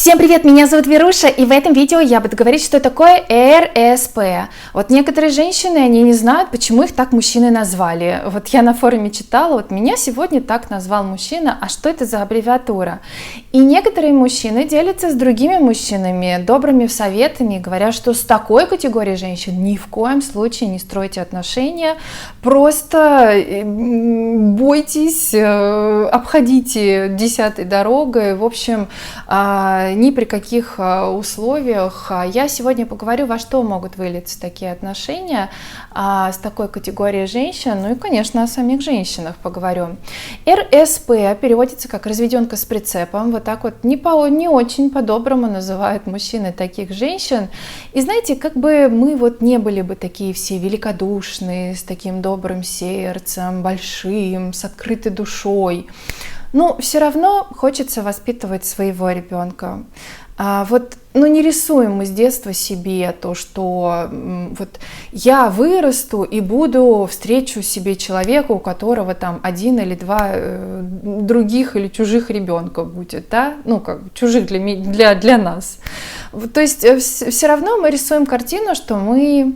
Всем привет, меня зовут Веруша, и в этом видео я буду говорить, что такое РСП. Вот некоторые женщины, они не знают, почему их так мужчины назвали. Вот я на форуме читала, вот меня сегодня так назвал мужчина, а что это за аббревиатура? И некоторые мужчины делятся с другими мужчинами добрыми советами, говорят, что с такой категорией женщин ни в коем случае не стройте отношения, просто бойтесь, обходите десятой дорогой, в общем, ни при каких условиях. Я сегодня поговорю, во что могут вылиться такие отношения с такой категорией женщин, ну и, конечно, о самих женщинах поговорю. РСП переводится как разведенка с прицепом, вот так вот не очень по-доброму называют мужчины таких женщин. И знаете, как бы мы вот не были бы такие все великодушные, с таким добрым сердцем, большим, с открытой душой, но все равно хочется воспитывать своего ребенка. Не рисуем мы с детства себе то, что вот я вырасту и встречу себе человека, у которого там один или два других или чужих ребенка будет, да, чужих для нас. То есть все равно мы рисуем картину, что мы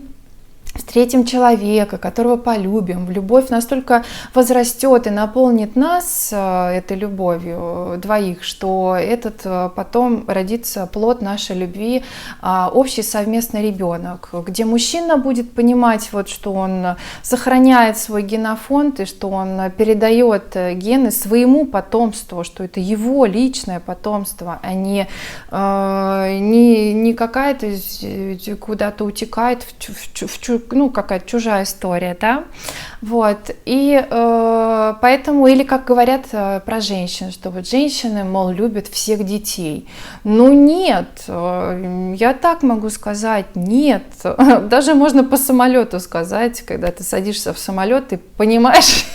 встретим человека, которого полюбим, любовь настолько возрастет и наполнит нас этой любовью двоих, что потом родится плод нашей любви, общий совместный ребенок, где мужчина будет понимать, что он сохраняет свой генофонд и что он передает гены своему потомству, что это его личное потомство, а не какая-то куда-то утекает какая-то чужая история, да, и поэтому, или как говорят про женщин, что женщины, мол, любят всех детей. Нет, я так могу сказать, нет, даже можно по самолету сказать, когда ты садишься в самолет, ты понимаешь,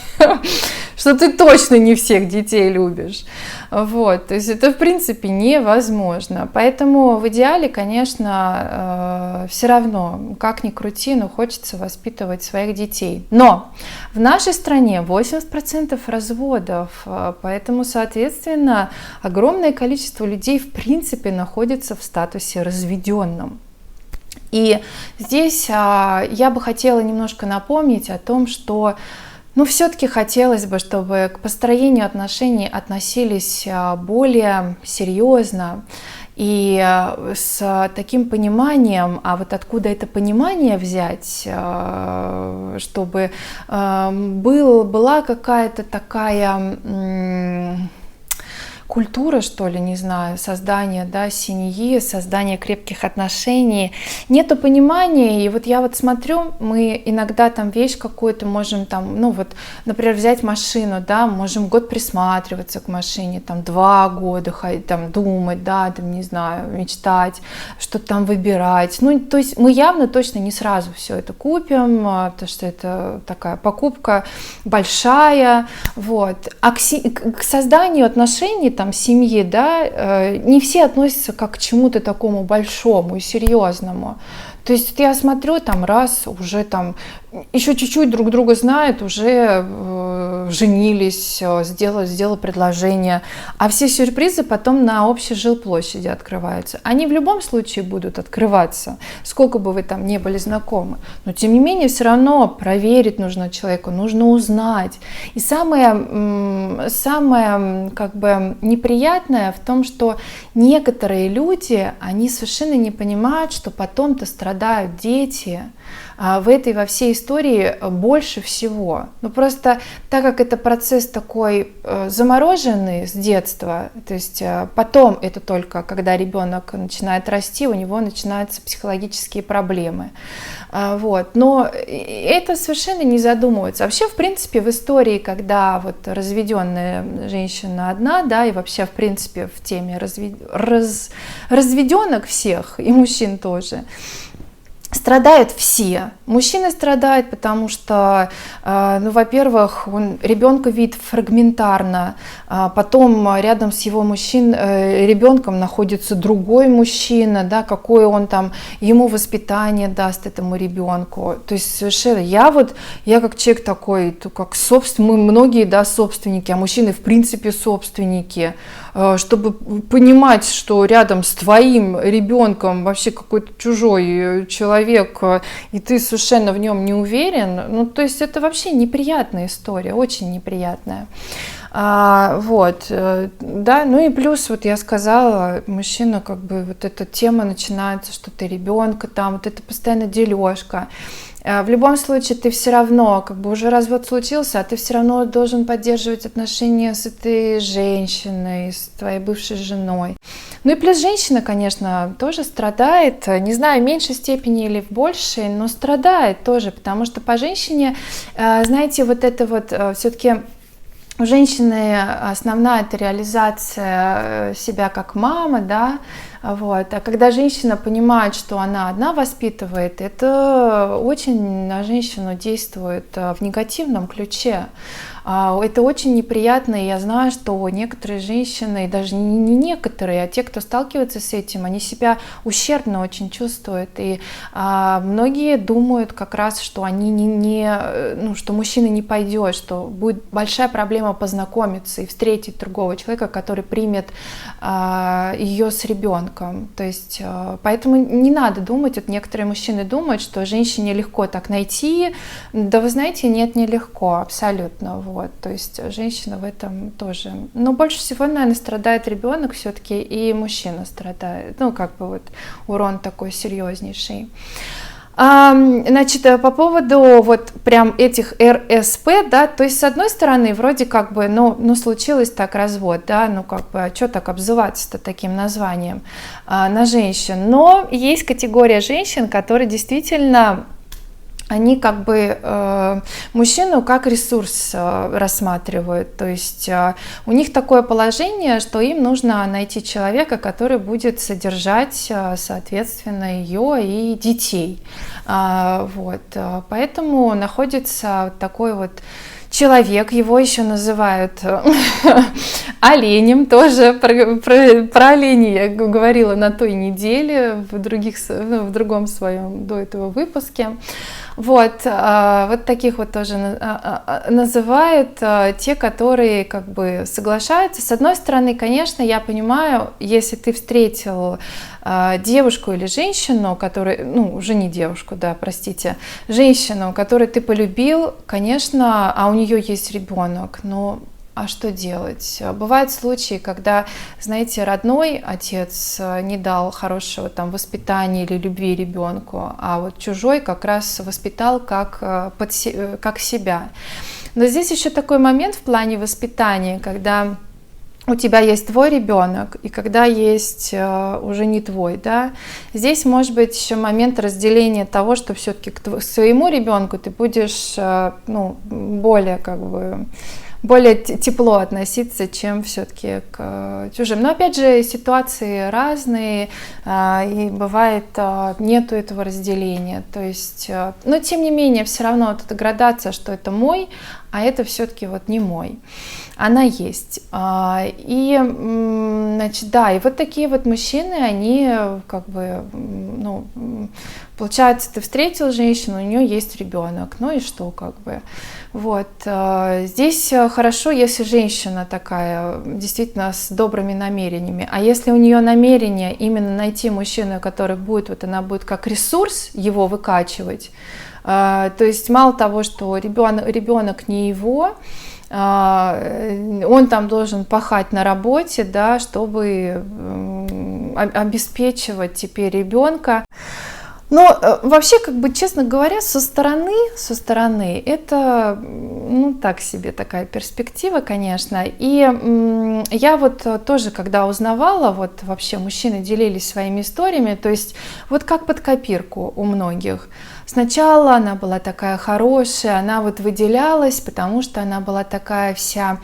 что ты точно не всех детей любишь. То есть это в принципе невозможно. Поэтому в идеале, конечно, все равно, как ни крути, но хочется воспитывать своих детей. Но в нашей стране 80% разводов, поэтому, соответственно, огромное количество людей в принципе находится в статусе разведенном. И здесь я бы хотела немножко напомнить о том, что все-таки хотелось бы, чтобы к построению отношений относились более серьезно и с таким пониманием, а вот откуда это понимание взять, чтобы была какая-то такая культура, что ли, не знаю, создание, семьи, создание крепких отношений. Нету понимания, и я смотрю, мы иногда там вещь какую-то можем например, взять машину, можем год присматриваться к машине, 2 года думать, не знаю, мечтать, что-то там выбирать. То есть мы явно точно не сразу все это купим, потому что это такая покупка большая, А к созданию отношений, семьи, не все относятся как к чему-то такому большому и серьезному. То есть я смотрю, уже еще чуть-чуть друг друга знают, уже женились, сделала предложение, а все сюрпризы потом на общей жилплощади открываются. Они в любом случае будут открываться, сколько бы вы там не были знакомы. Но тем не менее, все равно проверить нужно человеку, нужно узнать. И самое неприятное в том, что некоторые люди, они совершенно не понимают, что потом-то страдают дети. Во всей истории больше всего. Просто так как это процесс такой замороженный с детства, то есть потом это только когда ребенок начинает расти, у него начинаются психологические проблемы. Но это совершенно не задумывается. Вообще, в принципе, в истории, когда разведенная женщина одна, и вообще, в принципе, в теме разведенок всех, и мужчин тоже, страдают все. Мужчина страдает, потому что, во-первых, ребенка видит фрагментарно, потом рядом с его ребенком находится другой мужчина, какое он ему воспитание даст этому ребенку. То есть совершенно я как человек такой, многие собственники, а мужчины в принципе собственники. чтобы понимать, что рядом с твоим ребенком вообще какой-то чужой человек, и ты совершенно в нем не уверен, ну, то есть это вообще неприятная история, очень неприятная. Вот, да, ну и плюс, вот я сказала, мужчина, как бы, вот эта тема начинается, что ты ребенка там, вот это постоянно дележка. В любом случае ты все равно, как бы уже развод случился, а ты все равно должен поддерживать отношения с этой женщиной, с твоей бывшей женой. Ну и плюс женщина, конечно, тоже страдает, не знаю, в меньшей степени или в большей, но страдает тоже, потому что по женщине, знаете, вот это вот все-таки у женщины основная это реализация себя как мама, да, вот. А когда женщина понимает, что она одна воспитывает, это очень на женщину действует в негативном ключе. Это очень неприятно, и я знаю, что некоторые женщины, и даже не некоторые, а те, кто сталкивается с этим, они себя ущербно очень чувствуют. И многие думают как раз, что они что мужчина не пойдет, что будет большая проблема познакомиться и встретить другого человека, который примет ее с ребенком. То есть, поэтому не надо думать, вот некоторые мужчины думают, что женщине легко так найти. Да вы знаете, нет, нелегко, абсолютно. Вот, то есть женщина в этом тоже. Но больше всего, наверное, страдает ребенок все-таки, и мужчина страдает. Ну, как бы вот урон такой серьезнейший. Значит, по поводу вот прям этих РСП, да, то есть с одной стороны вроде как бы, ну случилось так развод, да, ну как бы, а что так обзываться-то таким названием на женщин, но есть категория женщин, которые действительно они как бы мужчину как ресурс рассматривают, то есть у них такое положение, что им нужно найти человека, который будет содержать, соответственно, ее и детей. Вот. Поэтому находится такой вот человек, его еще называют оленем, тоже про оленей я говорила на той неделе в другом своем до этого выпуске. Вот таких вот тоже называют те, которые как бы соглашаются. С одной стороны, конечно, я понимаю, если ты встретил девушку или женщину, которая, ну, уже не девушку, да, простите, женщину, которую ты полюбил, конечно, а у нее есть ребенок, но а что делать? Бывают случаи, когда, знаете, родной отец не дал хорошего там воспитания или любви ребенку, а вот чужой как раз воспитал как себя. Но здесь еще такой момент в плане воспитания, когда у тебя есть твой ребенок, и когда есть уже не твой, да, здесь может быть еще момент разделения того, что все-таки к своему ребенку ты будешь, более как бы более тепло относиться, чем все-таки к чужим. Но опять же, ситуации разные, и бывает нету этого разделения. То есть, но тем не менее, все равно вот эта градация, что это мой, а это все-таки вот не мой. Она есть. И, значит, да, и вот такие вот мужчины, они как бы, получается, ты встретил женщину, у нее есть ребенок, ну и что, как бы. Вот. Здесь хорошо, если женщина такая, действительно с добрыми намерениями, а если у нее намерение именно найти мужчину, который будет, вот она будет как ресурс его выкачивать, то есть мало того, что ребенок не его, он там должен пахать на работе, да, чтобы обеспечивать теперь ребенка. Но вообще, как бы, честно говоря, со стороны это, так себе такая перспектива, конечно. И я вот тоже, когда узнавала, вот вообще мужчины делились своими историями, то есть вот как под копирку у многих. Сначала она была такая хорошая, она вот выделялась, потому что она была такая вся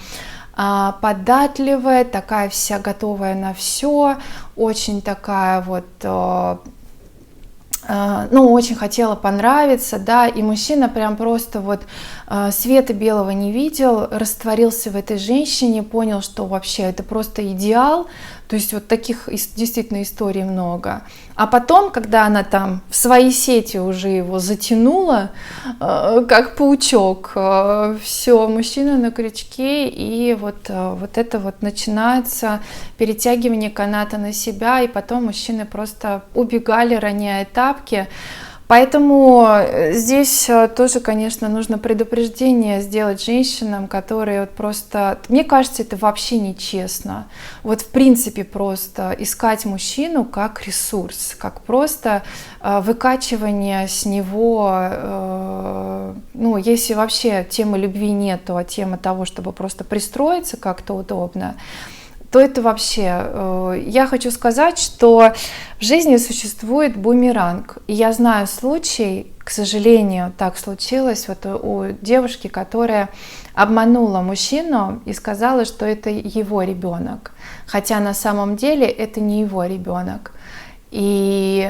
податливая, такая вся готовая на все, очень такая вот... очень хотела понравиться, да, и мужчина прям просто вот света белого не видел, растворился в этой женщине, понял, что вообще это просто идеал, То есть вот таких действительно историй много. А потом, когда она там в свои сети уже его затянула, как паучок, все, мужчина на крючке, и вот это вот начинается перетягивание каната на себя, и потом мужчины просто убегали, роняя тапки. Поэтому здесь тоже, конечно, нужно предупреждение сделать женщинам, которые вот просто... Мне кажется, это вообще нечестно. Вот в принципе просто искать мужчину как ресурс, как просто выкачивание с него, ну, если вообще темы любви нету, а тема того, чтобы просто пристроиться как-то удобно, то это вообще... Я хочу сказать, что в жизни существует бумеранг. И я знаю случай, к сожалению, так случилось, вот у девушки, которая обманула мужчину и сказала, что это его ребенок. Хотя на самом деле это не его ребенок. И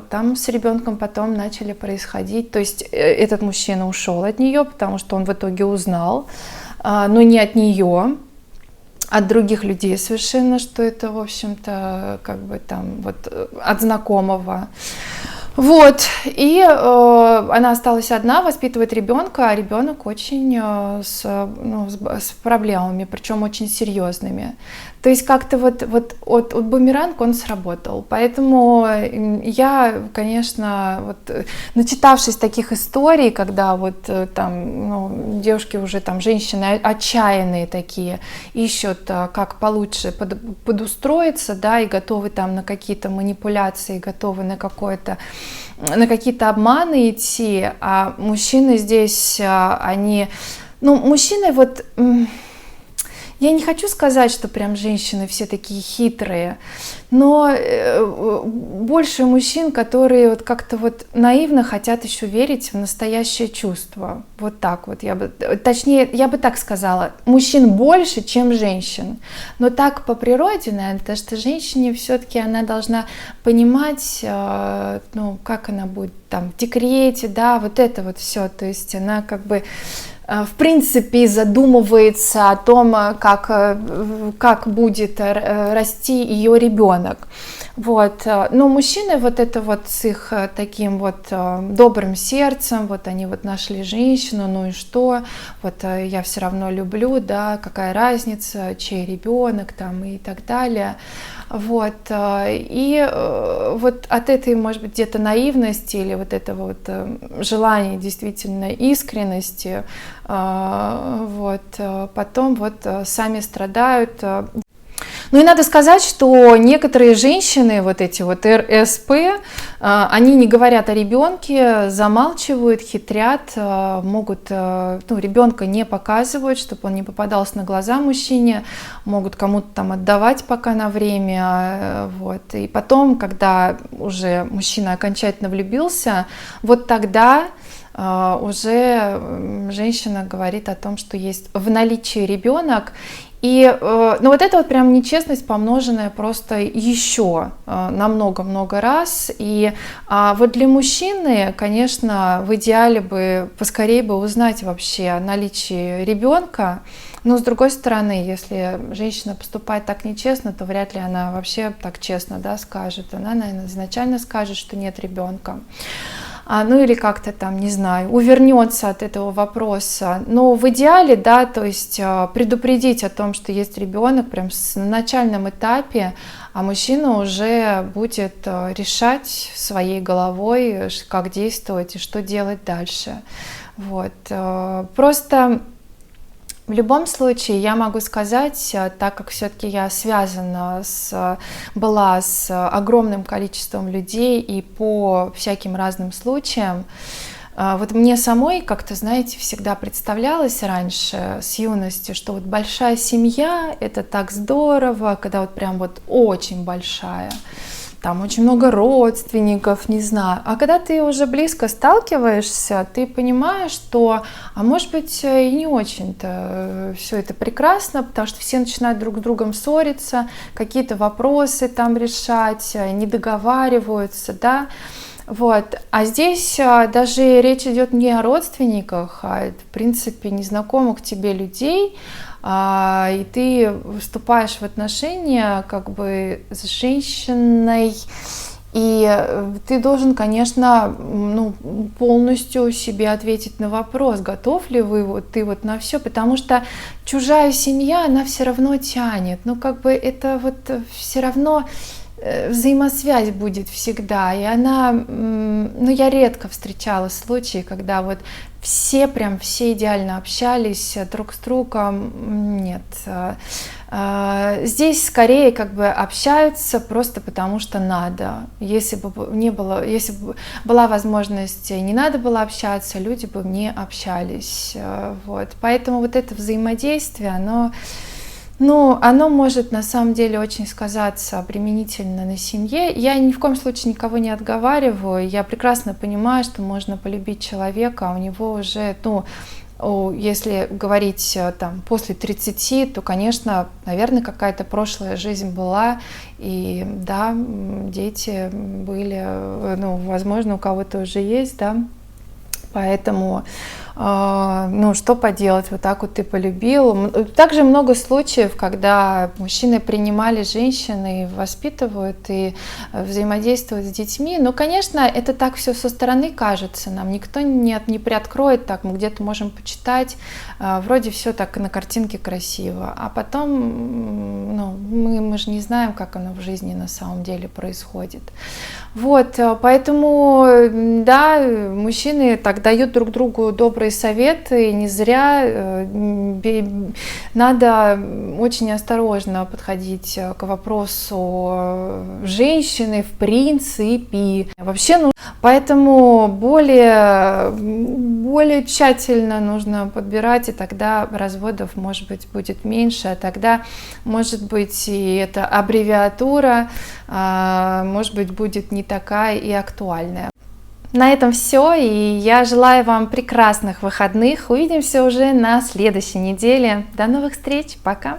там с ребенком потом начали происходить... То есть этот мужчина ушел от нее, потому что он в итоге узнал, но не от нее, от других людей совершенно, что это, в общем-то, как бы там вот от знакомого. Вот, и она осталась одна, воспитывает ребенка, а ребенок очень с проблемами, причем очень серьезными. То есть как-то вот бумеранг, он сработал. Поэтому я, конечно, вот, начитавшись таких историй, когда вот там, девушки уже там, женщины отчаянные такие, ищут, как получше подустроиться, да, и готовы там на какие-то манипуляции, готовы на какие-то обманы идти, а мужчины здесь, они, мужчины вот... Я не хочу сказать, что прям женщины все такие хитрые, но больше мужчин, которые вот как-то вот наивно хотят еще верить в настоящее чувство. Вот так вот, я бы так сказала, мужчин больше, чем женщин. Но так по природе, наверное, потому что женщине все-таки она должна понимать, как она будет там в декрете, да, вот это вот все, то есть она как бы... в принципе, задумывается о том, как будет расти ее ребенок. Вот. Но мужчины вот это вот с их таким вот добрым сердцем, вот они вот нашли женщину, ну и что, вот я все равно люблю, да, какая разница, чей ребенок там и так далее. Вот. И вот от этой, может быть, где-то наивности или вот этого вот желания действительно искренности, вот, потом вот сами страдают. Ну и надо сказать, что некоторые женщины, вот эти вот РСП, они не говорят о ребенке, замалчивают, хитрят, могут, ребенка не показывают, чтобы он не попадался на глаза мужчине, могут кому-то там отдавать пока на время, вот. И потом, когда уже мужчина окончательно влюбился, вот тогда уже женщина говорит о том, что есть в наличии ребенок. И вот это вот прям нечестность, помноженная просто еще на много-много раз. И вот для мужчины, конечно, в идеале бы поскорее бы узнать вообще о наличии ребенка. Но с другой стороны, если женщина поступает так нечестно, то вряд ли она вообще так честно, да, скажет. Она, наверное, изначально скажет, что нет ребенка. Ну или как-то там, не знаю, увернется от этого вопроса. Но в идеале, да, то есть предупредить о том, что есть ребенок прям на начальном этапе, а мужчина уже будет решать своей головой, как действовать и что делать дальше. Вот. Просто в любом случае я могу сказать, так как все-таки я связана была с огромным количеством людей и по всяким разным случаям, вот мне самой как-то, знаете, всегда представлялось раньше с юности, что вот большая семья — это так здорово, когда вот прям вот очень большая. Там очень много родственников, не знаю. А когда ты уже близко сталкиваешься, ты понимаешь, что, а может быть, и не очень-то все это прекрасно, потому что все начинают друг с другом ссориться, какие-то вопросы там решать, не договариваются, да. Вот. А здесь даже речь идет не о родственниках, а в принципе незнакомых тебе людей, и ты вступаешь в отношения как бы с женщиной, и ты должен, конечно, ну, полностью себе ответить на вопрос, готов ли ты вот на все, потому что чужая семья, она все равно тянет, ну как бы это вот все равно взаимосвязь будет всегда, и она, ну я редко встречала случаи, когда вот все идеально общались друг с другом, нет. Здесь скорее как бы общаются просто потому, что надо. Если бы была возможность и не надо было общаться, люди бы не общались. Вот. Поэтому вот это взаимодействие, оно может на самом деле очень сказаться применительно на семье. Я ни в коем случае никого не отговариваю. Я прекрасно понимаю, что можно полюбить человека, а у него уже, если говорить там после 30, то, конечно, наверное, какая-то прошлая жизнь была, и да, дети были, возможно, у кого-то уже есть, да, поэтому, что поделать, вот так вот ты полюбил. Также много случаев, когда мужчины принимали женщин и воспитывают, и взаимодействуют с детьми. Но, конечно, это так все со стороны кажется, нам никто не приоткроет так, мы где-то можем почитать, вроде все так на картинке красиво, а потом, мы же не знаем, как оно в жизни на самом деле происходит. Вот, поэтому, да, мужчины так дают друг другу добрые советы, и не зря надо очень осторожно подходить к вопросу женщины в принципе. Вообще, поэтому более тщательно нужно подбирать, и тогда разводов, может быть, будет меньше, а тогда, может быть, и эта аббревиатура, может быть, будет не такая и актуальная. На этом все, и я желаю вам прекрасных выходных. Увидимся уже на следующей неделе. До новых встреч, пока!